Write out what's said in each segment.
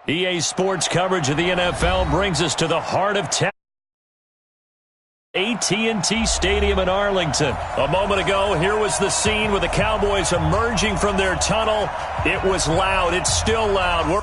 EA Sports coverage of the NFL brings us to the heart of town. AT&T Stadium in Arlington. A moment ago, here was the scene with the Cowboys emerging from their tunnel. It was loud. It's still loud.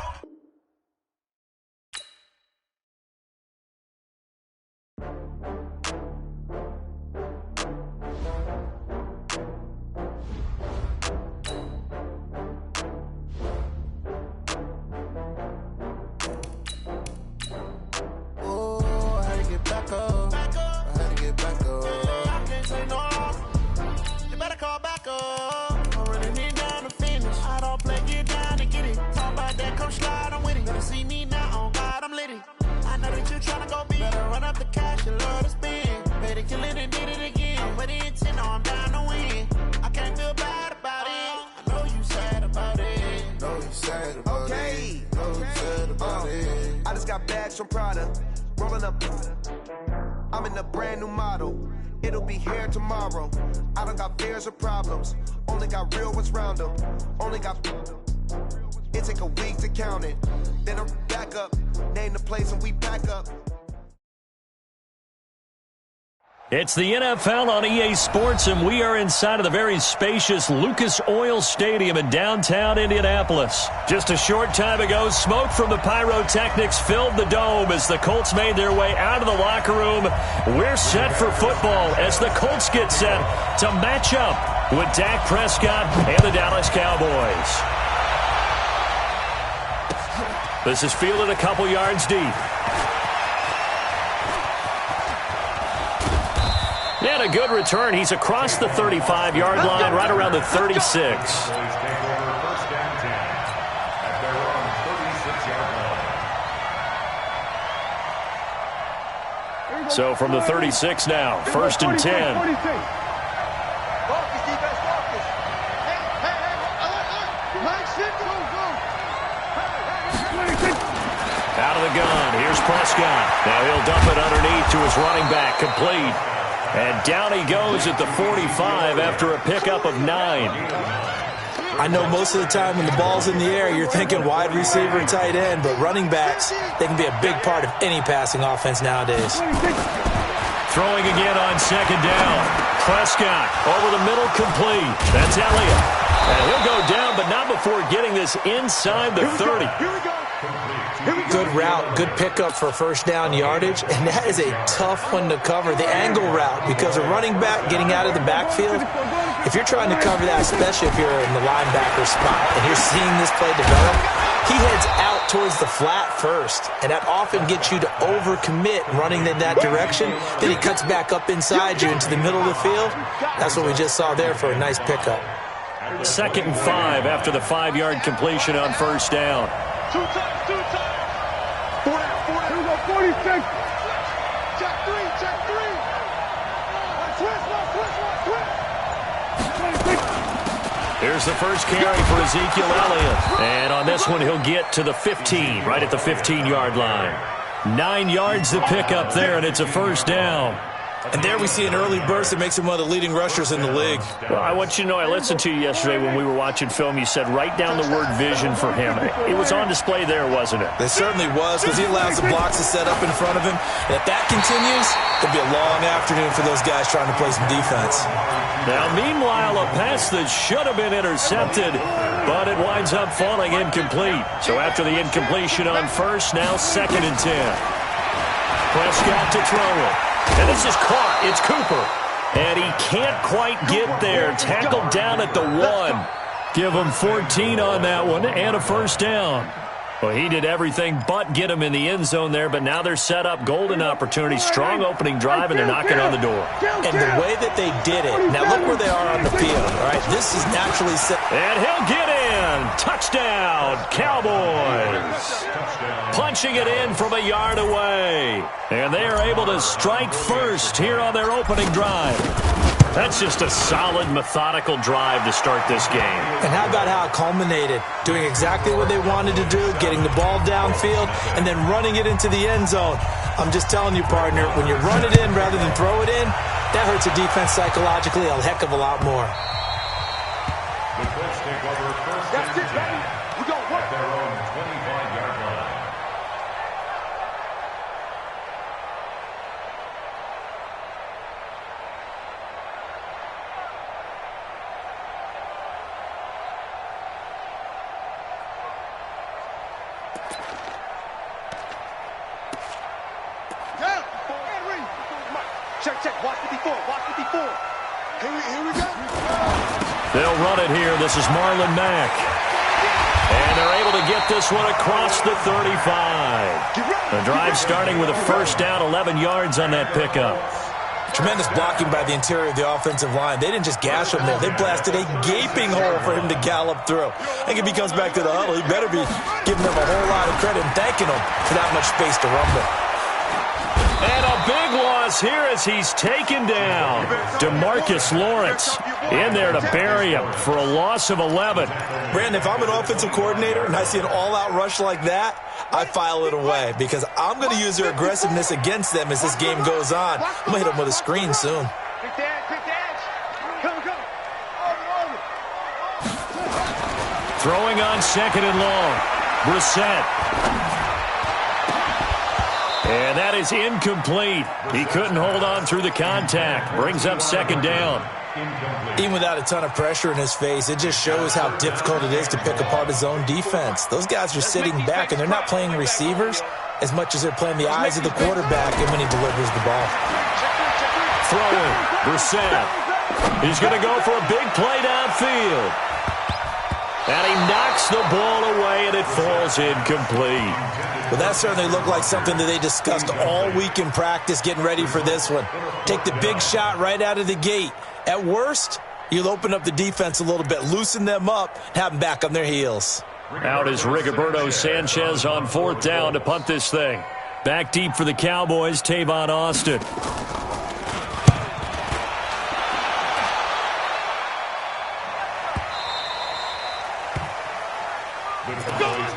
From Prada, rolling up. I'm in a brand new model. It'll be here tomorrow. I don't got fears or problems. Only got real ones round them. Only got. It take a week to count it. Then I'm back up. Name the place and we back up. It's the NFL on EA Sports, and we are inside of the very spacious Lucas Oil Stadium in downtown Indianapolis. Just a short time ago, smoke from the pyrotechnics filled the dome as the Colts made their way out of the locker room. We're set for football as the Colts get set to match up with Dak Prescott and the Dallas Cowboys. This is fielded a couple yards deep. And a good return. He's across the 35-yard line, right around the 36. So from the 36 now, 1st and 10. Out of the gun. Here's Prescott. Now he'll dump it underneath to his running back, complete. And down he goes at the 45 after a pickup of 9. I know most of the time when the ball's in the air, you're thinking wide receiver and tight end, but running backs, they can be a big part of any passing offense nowadays. Throwing again on 2nd down. Prescott over the middle, complete. That's Elliott. And he'll go down, but not before getting this inside the 30. Good route, good pickup for first down yardage, and that is a tough one to cover, the angle route, because a running back getting out of the backfield, if you're trying to cover that, especially if you're in the linebacker spot and you're seeing this play develop, he heads out towards the flat first, and that often gets you to overcommit running in that direction. Then he cuts back up inside you into the middle of the field. That's what we just saw there for a nice pickup. 2nd and 5 after the 5-yard completion on first down. 46. Check 3. Here's the first carry for Ezekiel Elliott. And on this one, he'll get to the 15, right at the 15-yard line. 9 yards to pick up there, and it's a first down. And there we see an early burst that makes him one of the leading rushers in the league. Well, I want you to know, I listened to you yesterday when we were watching film. You said write down the word vision for him. It was on display there, wasn't it? It certainly was, because he allows the blocks to set up in front of him. And if that continues, it'll be a long afternoon for those guys trying to play some defense. Now, meanwhile, a pass that should have been intercepted, but it winds up falling incomplete. So after the incompletion on first, now 2nd and 10. Prescott to throw it. And this is caught. It's Cooper. And he can't quite get there. Tackled down at the 1. Give him 14 on that one and a first down. Well, he did everything but get him in the end zone there, but now they're set up. Golden opportunity, strong opening drive, and they're knocking on the door. And the way that they did it, now look where they are on the field, all right? This is naturally set. And he'll get in. Touchdown, Cowboys. Punching it in from a yard away. And they are able to strike first here on their opening drive. That's just a solid, methodical drive to start this game. And how about how it culminated? Doing exactly what they wanted to do, getting the ball downfield, and then running it into the end zone. I'm just telling you, partner, when you run it in rather than throw it in, that hurts a defense psychologically a heck of a lot more. That's it, baby. We're going to work. At their own 25-yard line. Check. Watch 54. Here we go. They'll run it here. This is Marlon Mack. And they're able to get this one across the 35. The drive starting with a first down, 11 yards on that pickup. Tremendous blocking by the interior of the offensive line. They didn't just gash him there. They blasted a gaping hole for him to gallop through. I think if he comes back to the huddle, he better be giving them a whole lot of credit and thanking them for that much space to rumble. And a big loss here as he's taken down. DeMarcus Lawrence in there to bury him for a loss of 11. Brandon, if I'm an offensive coordinator and I see an all-out rush like that, I file it away because I'm going to use their aggressiveness against them as this game goes on. I'm going to hit them with a screen soon. Quick dash. Come. Throwing on second and long. Brissett. And that is incomplete. He couldn't hold on through the contact. Brings up second down. Even without a ton of pressure in his face, it just shows how difficult it is to pick apart his own defense. Those guys are sitting back, and they're not playing receivers as much as they're playing the eyes of the quarterback and when he delivers the ball. Throwing. Brissett. He's going to go for a big play downfield. And he knocks the ball away, and it falls incomplete. Well, that certainly looked like something that they discussed all week in practice getting ready for this one. Take the big shot right out of the gate. At worst, you'll open up the defense a little bit, loosen them up, and have them back on their heels. Out is Rigoberto Sanchez on fourth down to punt this thing. Back deep for the Cowboys, Tavon Austin.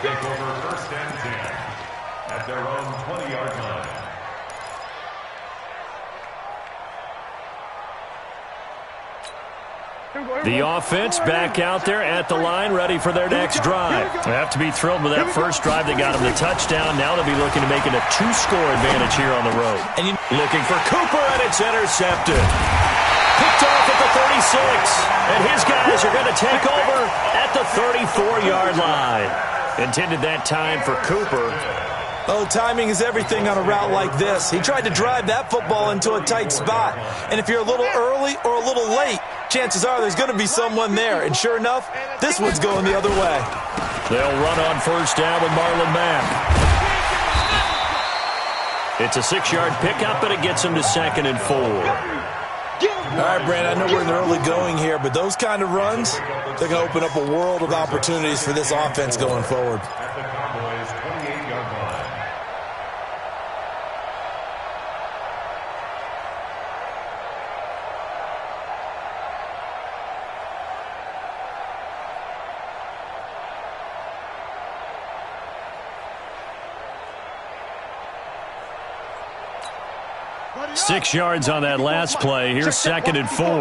Take over first and 10 at their own 20-yard line. The offense back out there at the line, ready for their next drive. They have to be thrilled with that first drive. They got them the touchdown. Now they'll be looking to make it a 2-score advantage here on the road. And looking for Cooper, and it's intercepted. Picked off at the 36. And his guys are going to take over at the 34-yard line. Intended that time for Cooper. Oh, timing is everything on a route like this. He tried to drive that football into a tight spot. And if you're a little early or a little late, chances are there's going to be someone there. And sure enough, this one's going the other way. They'll run on first down with Marlon Mack. It's a 6-yard pickup, and it gets him to 2nd and 4. All right, Brandon, I know we're in the early going here, but those kind of runs, they're going to open up a world of opportunities for this offense going forward. At the Cowboys' 28-yard line. Six yards on that last play. Here's 2nd and 4. Oh,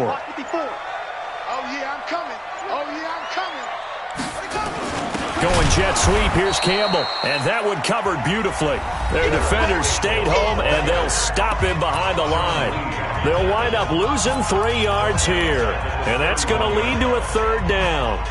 yeah, I'm coming. Going jet sweep. Here's Campbell. And that one covered beautifully. Their defenders stayed home, and they'll stop him behind the line. They'll wind up losing 3 yards here. And that's going to lead to a 3rd down.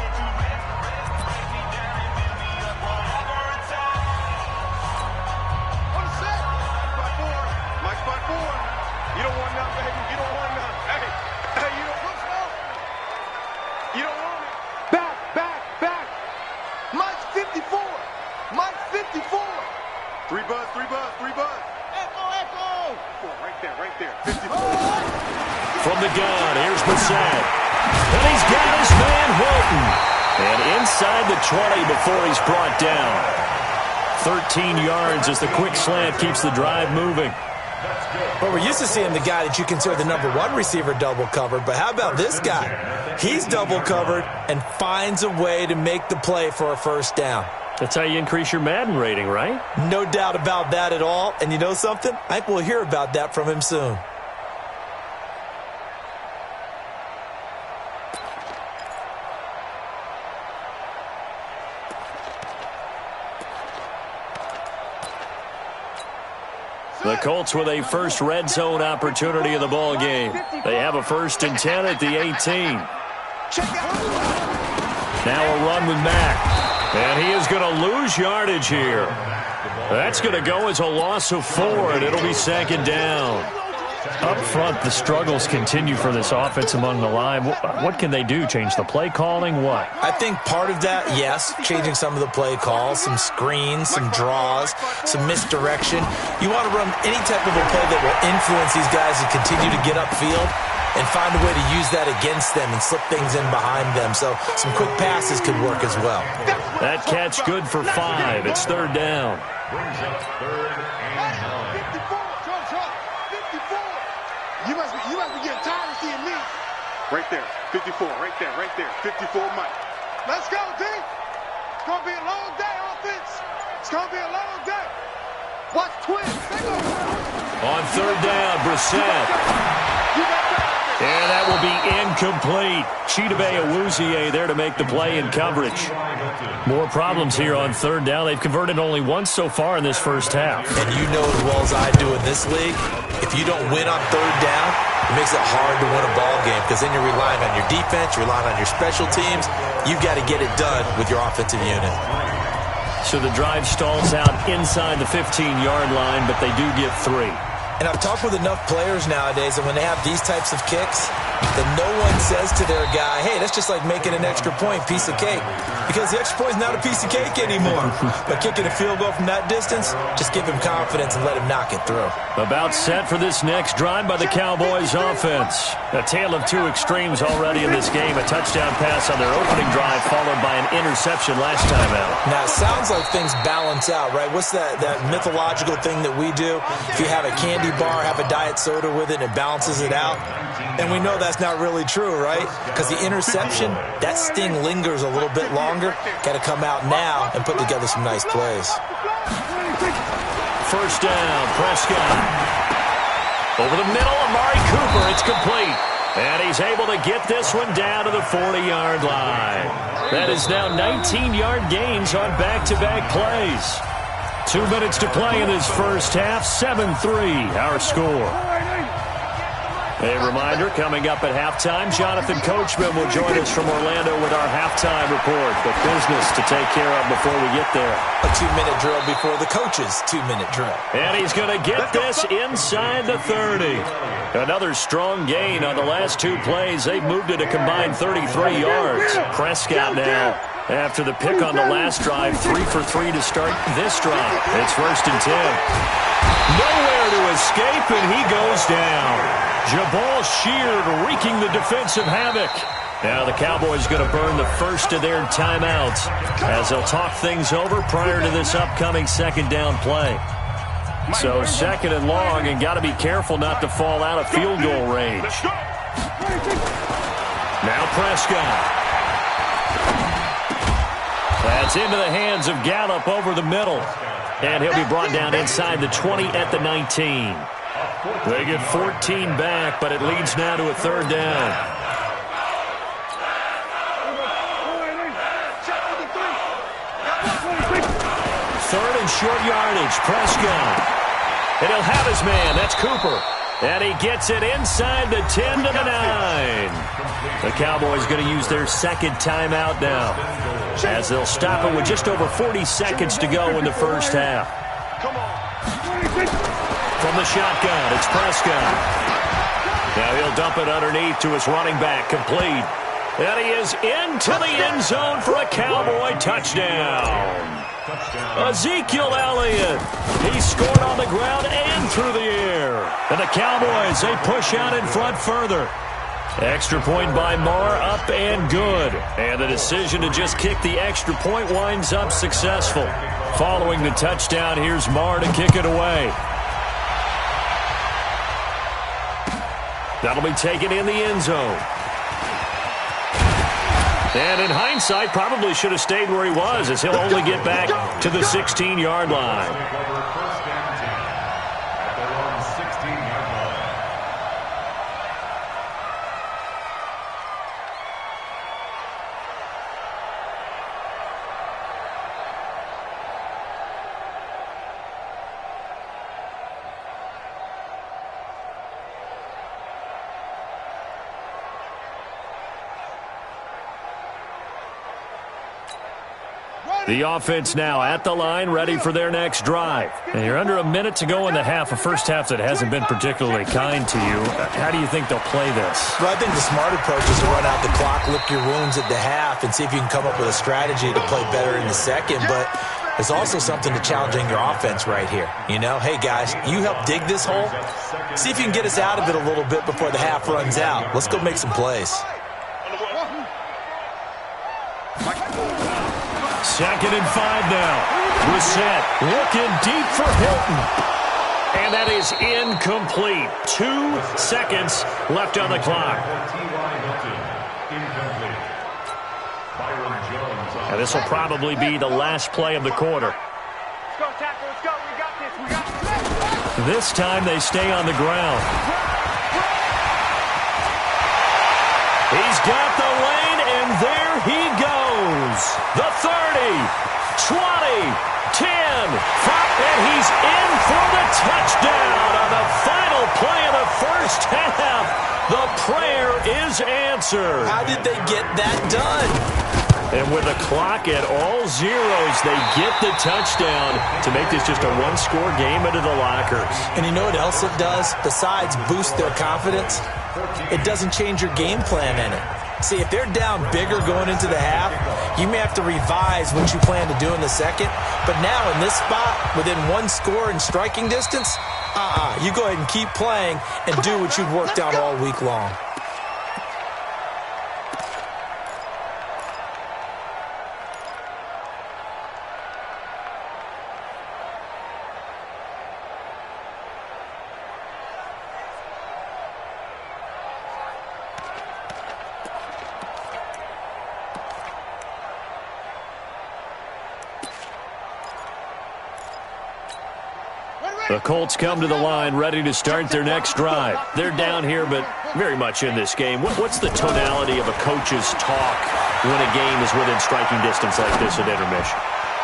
From the gun, here's Brissett. And he's got his man Hilton. And inside the 20 before he's brought down. 13 yards as the quick slant keeps the drive moving. Well, we're used to seeing the guy that you consider the #1 receiver double covered, but how about this guy? He's double covered and finds a way to make the play for a first down. That's how you increase your Madden rating, right? No doubt about that at all. And you know something? I think we'll hear about that from him soon. The Colts with a first red zone opportunity of the ball game. They have a 1st and 10 at the 18. Now a run with Mack. And he is going to lose yardage here. That's going to go as a loss of 4, and it'll be 2nd down. Up front, the struggles continue for this offense among the line. What can they do? Change the play calling? What? I think part of that, yes, changing some of the play calls, some screens, some draws, some misdirection. You want to run any type of a play that will influence these guys to continue to get upfield and find a way to use that against them and slip things in behind them. So some quick passes could work as well. That catch good for 5. It's 3rd down. Brings up 3rd and 9. 54. You must be getting tired of seeing me. Right there. 54. Right there. 54 Mike. Let's go, D. It's going to be a long day, offense. It's going to be a long day. Watch twins. On 3rd down, Brissett. And that will be incomplete. Chidobe Awuzie there to make the play in coverage. More problems here on 3rd down. They've converted only once so far in this first half. And you know as well as I do in this league, if you don't win on 3rd down, it makes it hard to win a ball game because then you're relying on your defense, you're relying on your special teams. You've got to get it done with your offensive unit. So the drive stalls out inside the 15-yard line, but they do get 3. And I've talked with enough players nowadays that when they have these types of kicks, that no one says to their guy, hey, that's just like making an extra point, piece of cake. Because the extra point is not a piece of cake anymore. But kicking a field goal from that distance, just give him confidence and let him knock it through. About set for this next drive by the Cowboys offense. A tale of 2 extremes already in this game. A touchdown pass on their opening drive followed by an interception last time out. Now, it sounds like things balance out, right? What's that mythological thing that we do? If you have a candy bar, have a diet soda with it, and it balances it out. And we know that's not really true, right? Because the interception, that sting lingers a little bit longer. Got to come out now and put together some nice plays. 1st down, Prescott. Over the middle, Amari Cooper. It's complete. And he's able to get this one down to the 40-yard line. That is now 19-yard gains on back-to-back plays. 2 minutes to play in this first half. 7-3, our score. A reminder, coming up at halftime, Jonathan Coachman will join us from Orlando with our halftime report. But business to take care of before we get there. A 2-minute drill before the coach's 2-minute drill. And he's going to get this inside the 30. Another strong gain on the last 2 plays. They've moved it a combined 33 yards. Prescott now, after the pick on the last drive, 3 for 3 to start this drive. It's 1st and 10. Nowhere to escape, and he goes down. Jabal Sheard wreaking the defensive havoc. Now the Cowboys going to burn the first of their timeouts as they'll talk things over prior to this upcoming 2nd down play. So 2nd and long, and got to be careful not to fall out of field goal range. Now Prescott. That's into the hands of Gallup over the middle. And he'll be brought down inside the 20 at the 19. They get 14 back, but it leads now to a 3rd down. 3rd and short yardage, Prescott. And he'll have his man, that's Cooper. And he gets it inside the 10 to the 9. The Cowboys going to use their 2nd timeout now, as they'll stop it with just over 40 seconds to go in the first half. From the shotgun, it's Prescott. Now he'll dump it underneath to his running back, complete. And he is into the end zone for a Cowboy touchdown. Ezekiel Elliott. He scored on the ground and through the air. And the Cowboys, they push out in front further. Extra point by Marr, up and good. And the decision to just kick the extra point winds up successful. Following the touchdown, here's Marr to kick it away. That'll be taken in the end zone. And in hindsight, probably should have stayed where he was, as he'll only get back to the 16-yard line. The offense now at the line, ready for their next drive. And you're under a minute to go in the half, a first half that hasn't been particularly kind to you. How do you think they'll play this? Well, I think the smart approach is to run out the clock, lick your wounds at the half, and see if you can come up with a strategy to play better in the second. But there's also something to challenging your offense right here. You know, hey, guys, you help dig this hole. See if you can get us out of it a little bit before the half runs out. Let's go make some plays. Second and 5 now. Brissett looking deep for Hilton. And that is incomplete. 2 seconds left on the clock. And this will probably be the last play of the quarter. Let's go, tackle. Let's go. We got this. We got this. This time they stay on the ground. He's got the lane, and there he goes. The 30, 20, 10, 5, and he's in for the touchdown on the final play of the first half. The prayer is answered. How did they get that done? And with the clock at all zeros, they get the touchdown to make this just a one-score game into the lockers. And you know what else it does? Besides boost their confidence, it doesn't change your game plan in it. See, if they're down bigger going into the half, you may have to revise what you plan to do in the second. But now in this spot, within one score in striking distance, you go ahead and keep playing and do what you've worked out all week long. The Colts come to the line ready to start their next drive. They're down here, but very much in this game. What's the tonality of a coach's talk when a game is within striking distance like this at intermission?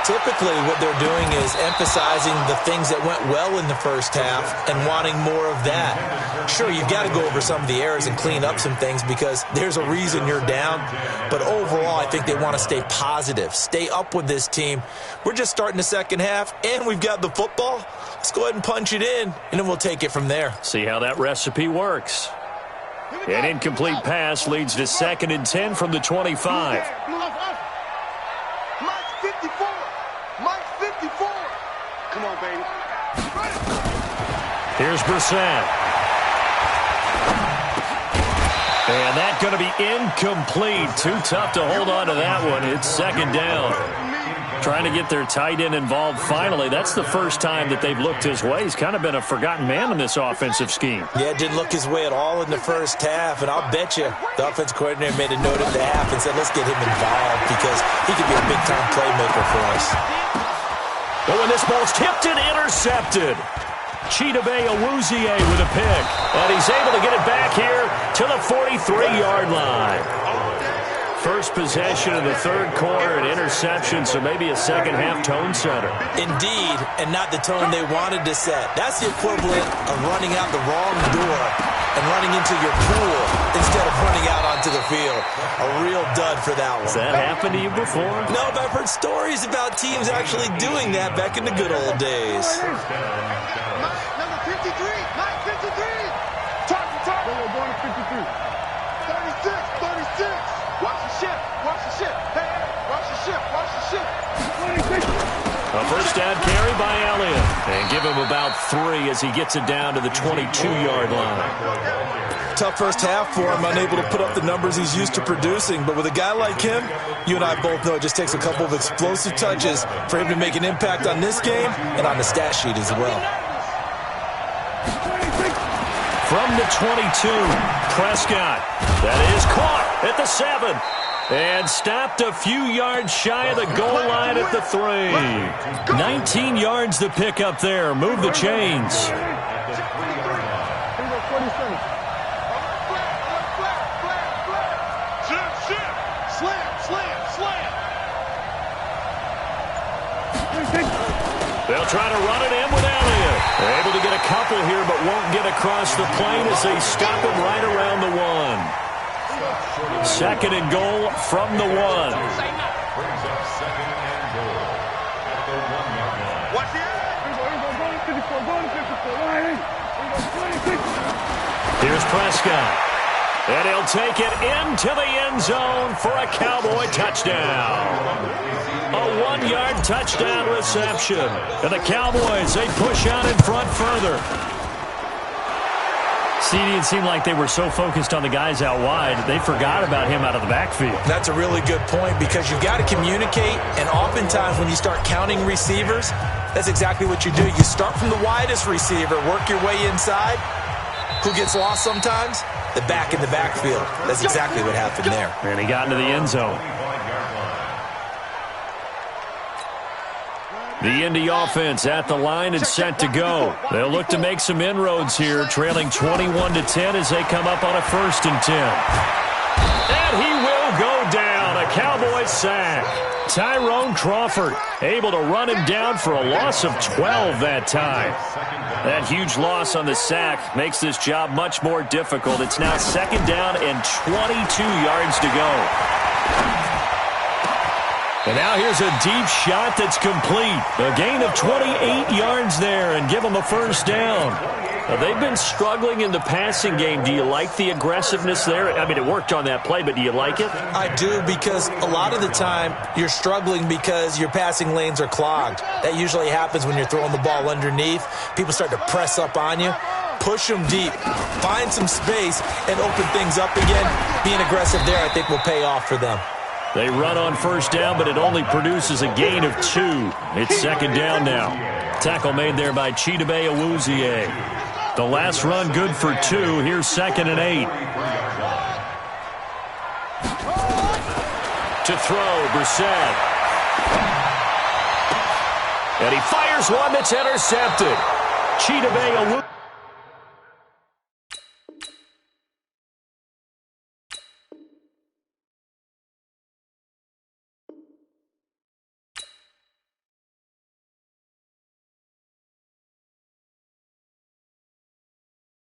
Typically, what they're doing is emphasizing the things that went well in the first half and wanting more of that. Sure, you've got to go over some of the errors and clean up some things because there's a reason you're down. But overall, I think they want to stay positive, stay up with this team. We're just starting the second half, and we've got the football. Let's go ahead and punch it in, and then we'll take it from there. See how that recipe works. An incomplete pass leads to 2nd and 10 from the 25. Come on, baby. Here's Brissett. And that's going to be incomplete. Too tough to hold on to that one. It's 2nd down. Trying to get their tight end involved finally. That's the first time that they've looked his way. He's kind of been a forgotten man in this offensive scheme. Yeah, didn't look his way at all in the first half. And I'll bet you the offensive coordinator made a note at the half and said, let's get him involved because he could be a big-time playmaker for us. But when this ball's tipped and intercepted, Chidobe Awuzie with a pick. And he's able to get it back here to the 43-yard line. First possession of the third quarter, an interception, so maybe a second-half tone setter. Indeed, and not the tone they wanted to set. That's the equivalent of running out the wrong door and running into your pool instead of running out onto the field. A real dud for that one. Has that happened to you before? No, but I've heard stories about teams actually doing that back in the good old days. Number 53. Mike 53. Target. We're going to 53. 36. Watch the ship. Hey, watch the ship. A first down carry by Elliott. And give him about 3 as he gets it down to the 22-yard line. Tough first half for him, unable to put up the numbers he's used to producing. But with a guy like him, you and I both know it just takes a couple of explosive touches for him to make an impact on this game and on the stat sheet as well. From the 22, Prescott. That is caught at the 7. And stopped a few yards shy of the goal line at the 3. 19 yards to pick up there. Move the chains. They'll try to run it in with Elliott. They're able to get a couple here, but won't get across the plane as they stop him right around the 1. 2nd and goal from the 1. Brings up 2nd and goal. Here's Prescott. And he'll take it into the end zone for a Cowboy touchdown. A 1-yard touchdown reception. And the Cowboys, they push out in front further. CD, it seemed like they were so focused on the guys out wide, they forgot about him out of the backfield. That's a really good point because you've got to communicate, and oftentimes when you start counting receivers, that's exactly what you do. You start from the widest receiver, work your way inside. Who gets lost sometimes? The back in the backfield. That's exactly what happened there. And he got into the end zone. The Indy offense at the line and set to go. They'll look to make some inroads here, trailing 21-10 as they come up on a 1st and 10. And he will go down. A Cowboy sack. Tyrone Crawford able to run him down for a loss of 12 that time. That huge loss on the sack makes this job much more difficult. It's now 2nd down and 22 yards to go. And now here's a deep shot that's complete. A gain of 28 yards there and give them a 1st down. Now, they've been struggling in the passing game. Do you like the aggressiveness there? I mean, it worked on that play, but do you like it? I do, because a lot of the time you're struggling because your passing lanes are clogged. That usually happens when you're throwing the ball underneath. People start to press up on you. Push them deep. Find some space and open things up again. Being aggressive there, I think, will pay off for them. They run on 1st down, but it only produces a gain of 2. It's 2nd down now. Tackle made there by Chidobe Awuzie. The last run good for 2. Here's 2nd and 8. To throw, Brissett. And he fires one that's intercepted. Chidobe Awuzie.